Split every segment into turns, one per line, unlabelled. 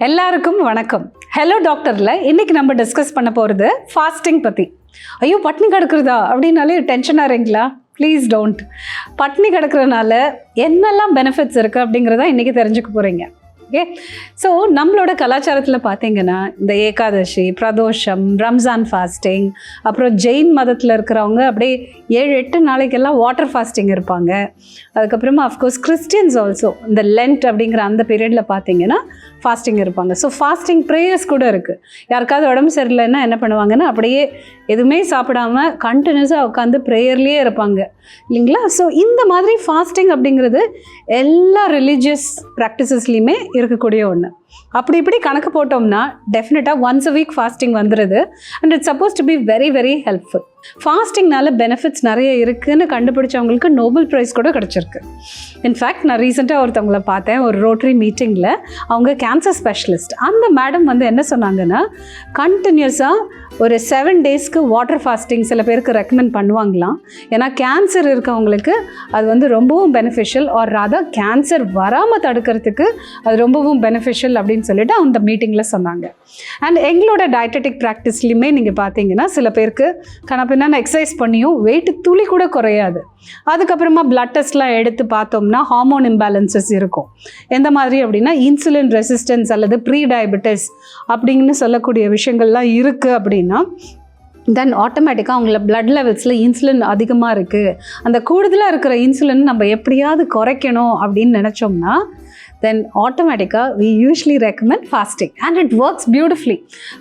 எல்லாருக்கும் வணக்கம். ஹலோ டாக்டரில் இன்றைக்கி நம்ம டிஸ்கஸ் பண்ண போகிறது ஃபாஸ்டிங் பற்றி. ஐயோ பட்னி கிடக்குறதா அப்படின்னாலே டென்ஷன் ஆகிறீங்களா? Please don't. பட்னி கிடக்கிறதுனால என்னெல்லாம் பெனிஃபிட்ஸ் இருக்குது அப்படிங்கிறத இன்றைக்கி தெரிஞ்சுக்க போகிறீங்க. ஓகே, ஸோ நம்மளோட கலாச்சாரத்தில் பார்த்தீங்கன்னா இந்த ஏகாதசி, பிரதோஷம், ரம்ஜான் ஃபாஸ்டிங், அப்புறம் ஜெயின் மதத்தில் இருக்கிறவங்க அப்படியே 7-8 நாளைக்கெல்லாம் வாட்டர் ஃபாஸ்டிங் இருப்பாங்க. அதுக்கப்புறமா அஃப்கோர்ஸ் கிறிஸ்டியன்ஸ் ஆல்சோ இந்த லென்ட் அப்படிங்கிற அந்த பீரியடில் பார்த்தீங்கன்னா ஃபாஸ்டிங் இருப்பாங்க. ஸோ ஃபாஸ்டிங் ப்ரேயர்ஸ் கூட இருக்குது. யாருக்காவது உடம்பு சரியில்லைன்னா என்ன பண்ணுவாங்கன்னா அப்படியே எதுவுமே சாப்பிடாமல் கண்டினியூஸாக உட்காந்து ப்ரேயர்லேயே இருப்பாங்க இல்லைங்களா? ஸோ இந்த மாதிரி ஃபாஸ்டிங் அப்படிங்கிறது எல்லா ரிலீஜியஸ் ப்ராக்டிசஸ்லேயுமே இருக்கக்கூடிய ஒன்று. அப்படி இப்படி கணக்கு போட்டோம்னா டெஃபினட்டாக ஒன்ஸ் அ வீக் ஃபாஸ்டிங் வந்துடுது. And it's supposed to be very very helpful. ஃபாஸ்டிங்னால பெனிஃபிட்ஸ் நிறைய இருக்குதுன்னு கண்டுபிடிச்சவங்களுக்கு நோபல் ப்ரைஸ் கூட கிடச்சிருக்கு. இன்ஃபேக்ட் நான் ரீசெண்டாக ஒருத்தவங்கள பார்த்தேன் ஒரு ரோட்டரி மீட்டிங்கில். அவங்க கேன்சர் ஸ்பெஷலிஸ்ட். அந்த மேடம் வந்து என்ன சொன்னாங்கன்னா, கண்டினியூஸாக ஒரு 7 டேஸ்க்கு வாட்டர் ஃபாஸ்டிங் சில பேருக்கு ரெக்கமெண்ட் பண்ணுவாங்களாம். ஏன்னா கேன்சர் இருக்கவங்களுக்கு அது வந்து ரொம்பவும் பெனிஃபிஷியல், ஆர் ராதர் கேன்சர் வராமல் தடுக்கிறதுக்கு அது ரொம்பவும் பெனிஃபிஷியல் அப்படின்னு சொல்லிட்டு அந்த மீட்டிங்கில் சொன்னாங்க. அண்ட் எங்களோட டயட்டடிக் ப்ராக்டிஸ்லையுமே நீங்கள் பார்த்தீங்கன்னா சில பேருக்கு கணப்பின்னா எக்ஸசைஸ் பண்ணியும் வெயிட் துளி கூட குறையாது. அதுக்கப்புறமா பிளட் டெஸ்ட்லாம் எடுத்து பார்த்தோம்னா ஹார்மோன் இம்பேலன்சஸ் இருக்கும். எந்த மாதிரி அப்படின்னா இன்சுலின் ரெசிஸ்டன்ஸ் அல்லது ப்ரீ டயபெட்டிஸ் அப்படின்னு சொல்லக்கூடிய விஷயங்கள்லாம் இருக்குது அப்படின்னா தென் ஆட்டோமேட்டிக்காக அவங்கள பிளட் லெவல்ஸில் இன்சுலின் அதிகமாக இருக்குது. அந்த கூடுதலாக இருக்கிற இன்சுலின் நம்ம எப்படியாவது குறைக்கணும் அப்படின்னு நினச்சோம்னா தென் ஆட்டோமேட்டிக்காக we usually recommend fasting and it works beautifully.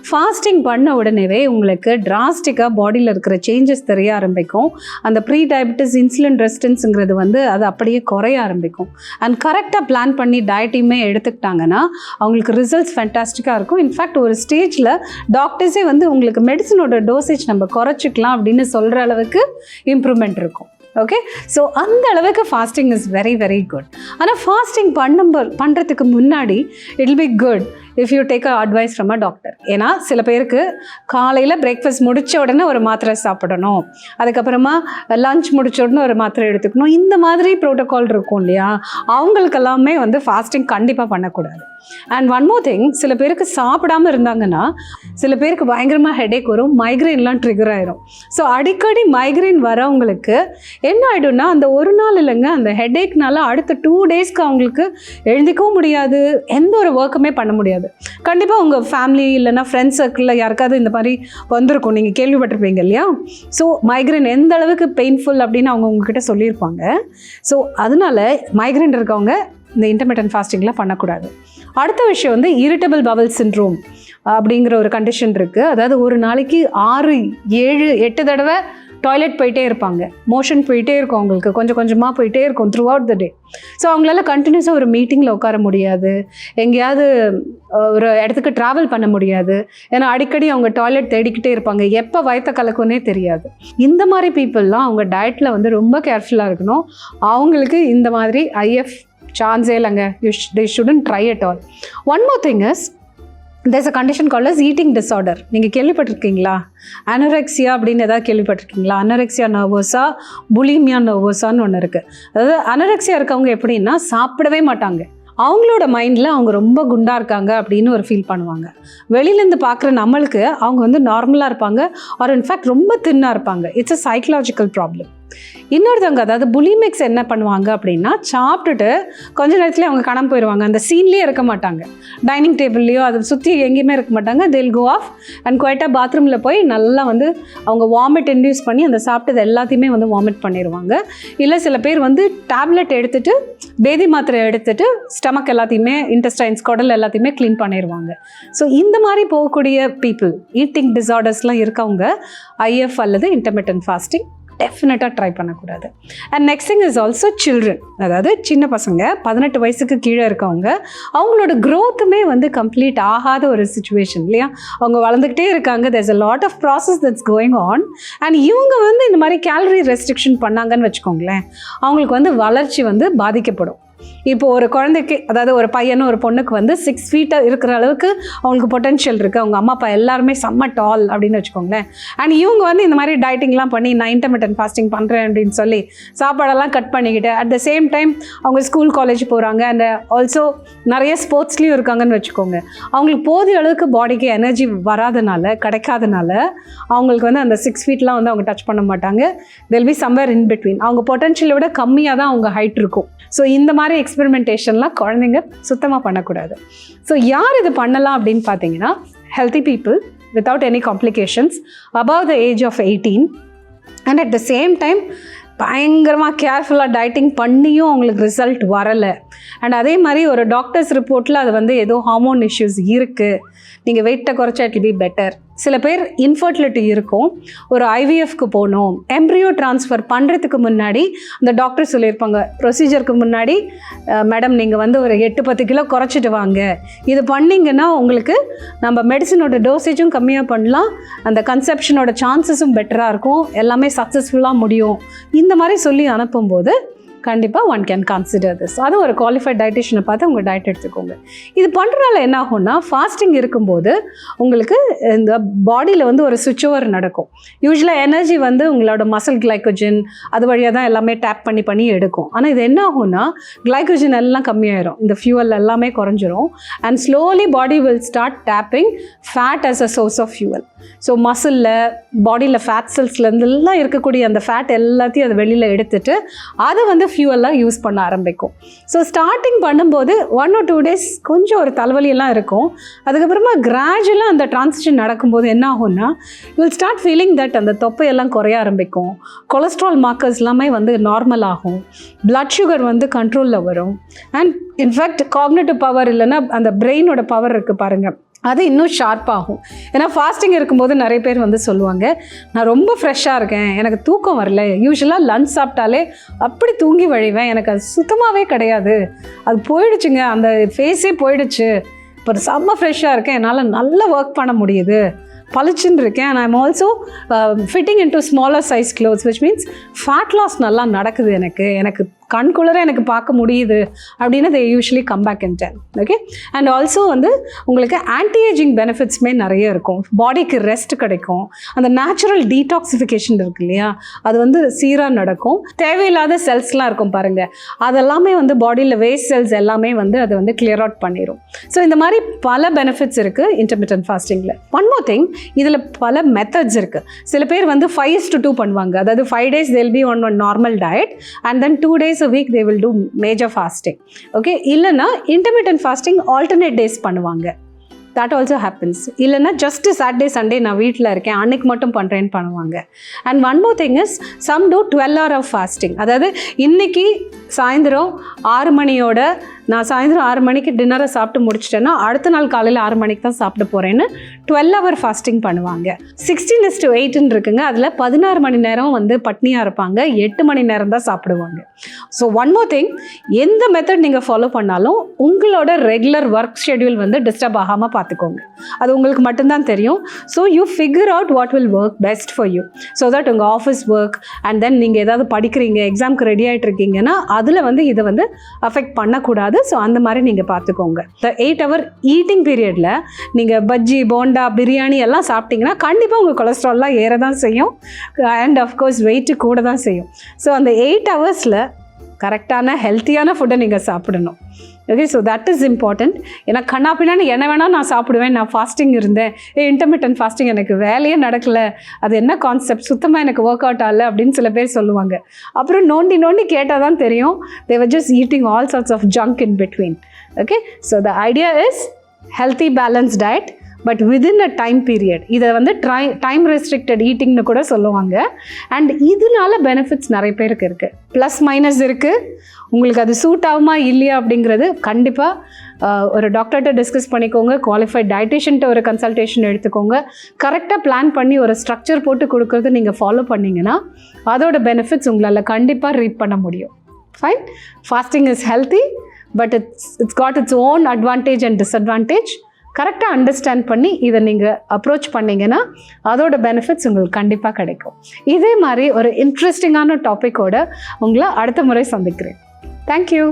Fasting பண்ண உடனேவே உங்களுக்கு டிராஸ்டிக்காக பாடியில் இருக்கிற சேஞ்சஸ் தெரிய ஆரம்பிக்கும். அந்த ப்ரீ டயபெட்டிஸ் இன்சுலின் ரெசிஸ்டன்ஸுங்கிறது வந்து அது அப்படியே குறைய ஆரம்பிக்கும். அண்ட் கரெக்டாக பிளான் பண்ணி டயட்டையுமே எடுத்துக்கிட்டாங்கன்னா அவங்களுக்கு ரிசல்ட்ஸ் ஃபேண்டாஸ்டிக்காக இருக்கும். இன்ஃபேக்ட் ஒரு ஸ்டேஜில் டாக்டர்ஸே வந்து உங்களுக்கு மெடிசனோட டோசேஜ் நம்ம குறைச்சிக்கலாம் அப்படின்னு சொல்கிற அளவுக்கு இம்ப்ரூவ்மெண்ட் இருக்கும். ஓகே, ஸோ அந்த அளவுக்கு fasting is very very good. ஆனால் ஃபாஸ்டிங் பண்ணுறதுக்கு முன்னாடி it will be good if you take a advice from a doctor. ஏன்னா சில பேருக்கு காலையில் பிரேக்ஃபாஸ்ட் முடித்த உடனே ஒரு மாத்திரை சாப்பிடணும், அதுக்கப்புறமா லஞ்ச் முடிச்ச உடனே ஒரு மாத்திரை எடுத்துக்கணும், இந்த மாதிரி ப்ரோட்டோகால் இருக்கும் இல்லையா? அவங்களுக்கெல்லாமே வந்து ஃபாஸ்டிங் கண்டிப்பாக பண்ணக்கூடாது. அண்ட் ஒன் மோர் திங், சில பேருக்கு சாப்பிடாமல் இருந்தாங்கன்னா சில பேருக்கு பயங்கரமாக ஹெடேக் வரும், மைக்ரைன்லாம் ட்ரிகர் ஆயிரும். ஸோ அடிக்கடி மைக்ரைன் வரவங்களுக்கு என்ன ஆகிடும்னா அந்த ஒரு நாள் இல்லைங்க, அந்த ஹெடேக்னால அடுத்த 2 டேஸ்க்கு அவங்களுக்கு எழுந்திக்கவும் முடியாது, எந்த ஒரு ஒர்க்குமே பண்ண முடியாது. கண்டிப்பாக உங்கள் ஃபேமிலி இல்லைனா ஃப்ரெண்ட்ஸ் சர்க்கிளில் யாருக்காவது இந்த மாதிரி வந்திருக்கும், நீங்கள் கேள்விப்பட்டிருப்பீங்க இல்லையா? ஸோ மைக்ரைன் எந்த அளவுக்கு பெயின்ஃபுல் அப்படின்னு அவங்க உங்ககிட்ட சொல்லியிருப்பாங்க. ஸோ அதனால மைக்ரைன் இருக்கவங்க இந்த இன்டர்மிட்டன்ட் ஃபாஸ்டிங்லாம் பண்ணக்கூடாது. அடுத்த விஷயம் வந்து இரிட்டபிள் பவல் சிண்ட்ரோம் அப்படிங்கிற ஒரு கண்டிஷன் இருக்குது. அதாவது ஒரு நாளைக்கு 6, 7, 8 தடவை டாய்லெட் போயிட்டே இருப்பாங்க, மோஷன் போயிட்டே இருக்கும், அவங்களுக்கு கொஞ்சம் கொஞ்சமாக போயிட்டே இருக்கும் through out the day. So அவங்களால கண்டினியூஸாக ஒரு மீட்டிங்கில் உட்கார முடியாது, எங்கேயாவது ஒரு இடத்துக்கு ட்ராவல் பண்ண முடியாது. ஏன்னா அடிக்கடி அவங்க டாய்லெட் தேடிக்கிட்டே இருப்பாங்க, எப்போ வயத்த கலக்குன்னே தெரியாது. இந்த மாதிரி பீப்புளெலாம் அவங்க டயட்டில் வந்து ரொம்ப கேர்ஃபுல்லாக இருக்கணும். அவங்களுக்கு இந்த மாதிரி ஐஎஃப் சான்ஸே இல்லைங்க. they shouldn't try at all. One more thing is there's a condition called as eating disorder. நீங்கள் கேள்விப்பட்டிருக்கீங்களா? அனோரெக்சியா அப்படின்னு ஏதாவது கேள்விப்பட்டிருக்கீங்களா? அனோரெக்சியா நர்வோஸா, புலிமியா நர்வோஸான்னு ஒன்று இருக்குது. அதாவது அனோரெக்சியா இருக்கவங்க எப்படின்னா சாப்பிடவே மாட்டாங்க. அவங்களோட மைண்டில் அவங்க ரொம்ப குண்டாக இருக்காங்க அப்படின்னு ஒரு ஃபீல் பண்ணுவாங்க. வெளியிலேருந்து பார்க்குற நம்மளுக்கு அவங்க வந்து நார்மலாக இருப்பாங்க, ஆர் இன்ஃபேக்ட் ரொம்ப தின்னாக இருப்பாங்க. It's a psychological problem. இன்னொருத்தவங்க அதாவது புலிமிக்ஸ் என்ன பண்ணுவாங்க அப்படின்னா சாப்பிட்டுட்டு கொஞ்ச நேரத்துலேயே அவங்க காணாமல் போயிடுவாங்க, அந்த சீன்லேயே இருக்க மாட்டாங்க, டைனிங் டேபிள்லையோ அதை சுற்றி எங்கேயுமே இருக்க மாட்டாங்க. they'll go off and குவைட்டாக பாத்ரூமில் போய் நல்லா வந்து அவங்க வாமிட் இன்டியூஸ் பண்ணி அந்த சாப்பிட்டது எல்லாத்தையுமே வந்து வாமிட் பண்ணிடுவாங்க. இல்லை சில பேர் வந்து டேப்லெட் எடுத்துகிட்டு பேதி மாத்திரை எடுத்துகிட்டு ஸ்டமக் எல்லாத்தையுமே இன்டெஸ்டைன்ஸ் குடல் எல்லாத்தையுமே க்ளீன் பண்ணிடுவாங்க. ஸோ இந்த மாதிரி போகக்கூடிய பீப்புள், ஈட்டிங் டிஸார்டர்ஸ்லாம் இருக்கவங்க ஐஎஃப் அல்லது இன்டர்மிட்டன்ட் ஃபாஸ்டிங் டெஃபினட்டாக ட்ரை பண்ணக்கூடாது. And next thing is also children. அதாவது சின்ன பசங்க 18 வயசுக்கு கீழே இருக்கவங்க, அவங்களோட க்ரோத்துமே வந்து கம்ப்ளீட் ஆகாத ஒரு சுச்சுவேஷன் இல்லையா? அவங்க வளர்ந்துக்கிட்டே இருக்காங்க, there's a lot of process that's going on. And இவங்க வந்து இந்த மாதிரி கேலரி ரெஸ்ட்ரிக்ஷன் பண்ணாங்கன்னு வச்சுக்கோங்களேன், அவங்களுக்கு வந்து வளர்ச்சி வந்து பாதிக்கப்படும். இப்போ ஒரு குழந்தைக்கு, அதாவது ஒரு பையனும் ஒரு பொண்ணுக்கு வந்து 6 feet இருக்கிற அளவுக்கு அவங்களுக்கு பொட்டென்ஷியல் இருக்குது, அவங்க அம்மா அப்பா எல்லாருமே செம்ம டால் அப்படின்னு வச்சுக்கோங்களேன். அண்ட் இவங்க வந்து இந்த மாதிரி டயட்டிங்லாம் பண்ணி நான் இன்டர்மிட்டன்ட் ஃபாஸ்டிங் பண்ணுறேன் அப்படின்னு சொல்லி சாப்பாடெல்லாம் கட் பண்ணிக்கிட்டு அட் த சேம் டைம் அவங்க ஸ்கூல் காலேஜ் போகிறாங்க அண்ட் ஆல்சோ நிறைய ஸ்போர்ட்ஸ்லேயும் இருக்காங்கன்னு வச்சுக்கோங்க. அவங்களுக்கு போதிய அளவுக்கு பாடிக்கு எனர்ஜி வராதனால, கிடைக்காதனால அவங்களுக்கு வந்து அந்த 6 feetலாம் வந்து அவங்க டச் பண்ண மாட்டாங்க. they'll be somewhere in between. அவங்க பொட்டென்ஷியலை விட கம்மியாக தான் அவங்க ஹைட் இருக்கும். ஸோ இந்த மாதிரி எக்ஸ்பெரிமெண்டேஷன்லாம் குழந்தைங்க சுத்தமாக பண்ணக்கூடாது. ஸோ யார் இது பண்ணலாம் அப்படின்னு பார்த்தீங்கன்னா, healthy people without any complications above the age of 18 and at the same time பயங்கரமாக கேர்ஃபுல்லாக டயட்டிங் பண்ணியும் அவங்களுக்கு ரிசல்ட் வரலை. அண்ட் அதே மாதிரி ஒரு டாக்டர்ஸ் ரிப்போர்ட்டில் அது வந்து ஏதோ ஹார்மோன் இஷ்யூஸ் இருக்குது, நீங்கள் வெயிட்டை குறைச்சா இட் பி பெட்டர். சில பேர் இன்ஃபர்டிலிட்டி இருக்கும், ஒரு ஐவிஎஃப்க்கு போகணும், எம்ப்ரியோ ட்ரான்ஸ்ஃபர் பண்ணுறதுக்கு முன்னாடி அந்த டாக்டர் சொல்லியிருப்பாங்க, ப்ரொசீஜருக்கு முன்னாடி மேடம் நீங்கள் வந்து ஒரு 8-10 கிலோ குறைச்சிட்டு வாங்க, இது பண்ணிங்கன்னா உங்களுக்கு நம்ம மெடிசனோட டோசேஜும் கம்மியாக பண்ணலாம், அந்த கன்செப்ஷனோட சான்சஸும் பெட்டராக இருக்கும், எல்லாமே சக்ஸஸ்ஃபுல்லாக முடியும். இந்த மாதிரி சொல்லி அனுப்பும்போது கண்டிப்பாக ஒன் கேன் கன்சிடர் திஸ். அது ஒரு குவாலிஃபைட் டயட்டிஷியனை பார்த்து உங்கள் டயட் எடுத்துக்கோங்க. இது பண்ணுறதுனால என்ன ஆகும்னா, ஃபாஸ்டிங் இருக்கும்போது உங்களுக்கு இந்த பாடியில் வந்து ஒரு சுவிட்ச் ஓவர் நடக்கும். யூஸ்வலாக எனர்ஜி வந்து உங்களோட மசில் கிளைக்கோஜன் அது வழியாக தான் எல்லாமே டேப் பண்ணி எடுக்கும். ஆனால் இது என்ன ஆகும்னா, கிளைக்கோஜன் எல்லாம் கம்மியாயிரும், இந்த ஃபியூவல் எல்லாமே குறைஞ்சிரும் and slowly body will start tapping fat as a source of fuel. So மசிலில், பாடியில் ஃபேட் செல்ஸ்லேருந்து எல்லாம் இருக்கக்கூடிய அந்த ஃபேட் எல்லாத்தையும் அதை வெளியில் எடுத்துட்டு அதை வந்து ஃபியூவலாக யூஸ் பண்ண ஆரம்பிக்கும். ஸோ ஸ்டார்டிங் பண்ணும்போது 1 or 2 days கொஞ்சம் ஒரு தலைவலியெல்லாம் இருக்கும். அதுக்கப்புறமா கிராஜுவலாக அந்த ட்ரான்சிஷன் நடக்கும்போது என்ன ஆகும்னா, you will start feeling that அந்த தொப்பையெல்லாம் குறைய ஆரம்பிக்கும், கொலஸ்ட்ரால் மார்க்கர்ஸ் எல்லாமே வந்து நார்மல் ஆகும், பிளட் சுகர் வந்து கண்ட்ரோலில் வரும் அண்ட் இன்ஃபேக்ட் காக்னிட்டிவ் பவர் இல்லைன்னா அந்த பிரெயினோட பவர் இருக்குது பாருங்கள், அது இன்னும் ஷார்ப்பாகும். ஏன்னா ஃபாஸ்டிங் இருக்கும்போது நிறைய பேர் வந்து சொல்லுவாங்க, நான் ரொம்ப ஃப்ரெஷ்ஷாக இருக்கேன், எனக்கு தூக்கம் வரல, யூஸ்வலாக லஞ்ச் சாப்பிட்டாலே அப்படி தூங்கி வழிவேன், எனக்கு அது சுத்தமாகவே கிடையாது, அது போயிடுச்சுங்க, அந்த ஃபேஸே போயிடுச்சு, இப்போ செம்ம ஃப்ரெஷ்ஷாக இருக்கேன், என்னால் நல்லா ஒர்க் பண்ண முடியுது, பளிச்சுன்னு இருக்கேன், and I'm also fitting in to smaller size clothes which means fat loss நல்லா நடக்குது, எனக்கு கண்குள்ளர எனக்கு பார்க்க முடியுது அப்படின்னு they usually come back and tell. Okay, and also வந்து உங்களுக்கு ஆன்டி ஏஜிங் பெனிஃபிட்ஸுமே நிறைய இருக்கும், பாடிக்கு ரெஸ்ட் கிடைக்கும், அந்த நேச்சுரல் டீடாக்சிஃபிகேஷன் இருக்கு இல்லையா, அது வந்து சீராக நடக்கும், தேவையில்லாத செல்ஸ்லாம் இருக்கும் பாருங்கள், அதெல்லாமே வந்து பாடியில் வேஸ்ட் செல்ஸ் எல்லாமே வந்து அதை வந்து கிளியர் அவுட் பண்ணிடும். ஸோ இந்த மாதிரி பல பெனிஃபிட்ஸ் இருக்குது இன்டர்மிட்டன்ட் ஃபாஸ்டிங்கில். ஒன் மோர் திங், இதில் பல மெத்தட்ஸ் இருக்குது. சில பேர் வந்து 5:2 பண்ணுவாங்க, அதாவது 5 days they'll be on one normal diet and then 2 days a week they will do major fasting. Okay, இல்லைன்னா intermittent fasting alternate days பண்ணுவாங்க, that also happens. இல்லைன்னா just Saturday Sunday நான் வீட்டில் இருக்கேன் அன்னைக்கு மட்டும் பண்ணுறேன்னு பண்ணுவாங்க. And one more thing is some do 12 hour of fasting, அதாவது இன்னைக்கு சாயந்தரம் 6 மணியோட நான் சாயந்தரம் 6 மணிக்கு டின்னரை சாப்பிட்டு முடிச்சிட்டேன்னா அடுத்த நாள் காலையில் 6 மணிக்கு தான் சாப்பிட போகிறேன்னு 12 hour ஃபாஸ்டிங் பண்ணுவாங்க. 16:8 இருக்குங்க, அதில் 16 மணி நேரம் வந்து பட்னியாக இருப்பாங்க, 8 மணி நேரம் தான் சாப்பிடுவாங்க. ஸோ ஒன் மோர் திங், எந்த மெத்தட் நீங்கள் ஃபாலோ பண்ணாலும் உங்களோட ரெகுலர் ஒர்க் ஷெட்யூல் வந்து டிஸ்டர்ப் ஆகாமல் பார்த்துக்கோங்க, அது உங்களுக்கு மட்டும்தான் தெரியும். So you figure out what will work best for you, so that உங்கள் ஆஃபீஸ் ஒர்க் அண்ட் தென் நீங்கள் ஏதாவது படிக்கிறீங்க, எக்ஸாமுக்கு ரெடி ஆகிட்டு இருக்கீங்கன்னா அதில் வந்து இதை வந்து அஃபெக்ட் பண்ணக்கூடாது. ஸோ அந்த மாதிரி நீங்கள் பார்த்துக்கோங்க. இந்த 8 hour ஈட்டிங் பீரியடில் நீங்கள் பஜ்ஜி, போண்டா, பிரியாணி எல்லாம் சாப்பிட்டீங்கன்னா கண்டிப்பாக உங்கள் கொலஸ்ட்ரால்லாம் ஏற தான் செய்யும் அண்ட் அஃப்கோர்ஸ் வெயிட்டு கூட தான் செய்யும். ஸோ அந்த 8 hours கரெக்டான ஹெல்த்தியான ஃபுட்டை நீங்கள் சாப்பிடணும். Okay, so that is important. ஏன்னா கண்ணாப்பின்னான்னு என்ன வேணால் நான் சாப்பிடுவேன், நான் ஃபாஸ்டிங் இருந்தேன், இன்டர்மிட்டன்ட் ஃபாஸ்டிங் எனக்கு வேலையே நடக்கலை, அது என்ன கான்செப்ட், சுத்தமாக எனக்கு ஒர்க் அவுட் ஆகலை அப்படின்னு சில பேர் சொல்லுவாங்க. அப்புறம் நோண்டி கேட்டால் தான் தெரியும் they were just eating all sorts of junk in between. Okay, so the idea is healthy balanced diet but within a time period. இதை வந்து டைம் ரெஸ்ட்ரிக்டட் ஈட்டிங்னு கூட சொல்லுவாங்க. அண்ட் இதனால பெனிஃபிட்ஸ் நிறைய பேருக்கு இருக்குது, ப்ளஸ் மைனஸ் இருக்குது. உங்களுக்கு அது சூட் ஆகுமா இல்லையா அப்படிங்கிறது கண்டிப்பாக ஒரு டாக்டர்கிட்ட டிஸ்கஸ் பண்ணிக்கோங்க, குவாலிஃபைட் டயட்டிஷியன்ட்ட ஒரு கன்சல்டேஷன் எடுத்துக்கோங்க. கரெக்டாக பிளான் பண்ணி ஒரு ஸ்ட்ரக்சர் போட்டு கொடுக்குறது நீங்கள் ஃபாலோ பண்ணிங்கன்னா அதோட பெனிஃபிட்ஸ் உங்களால் கண்டிப்பாக ரீட் பண்ண முடியும். Fine, fasting is healthy but it's got its own advantage and disadvantage. கரெக்டாக அண்டர்ஸ்டாண்ட் பண்ணி இதை நீங்கள் அப்ரோச் பண்ணிங்கன்னா அதோட பெனிஃபிட்ஸ் உங்களுக்கு கண்டிப்பாக கிடைக்கும். இதே மாதிரி ஒரு இன்ட்ரெஸ்டிங்கான டாப்பிக்கோடு உங்களை அடுத்த முறை சந்திக்கிறேன். தேங்க்யூ.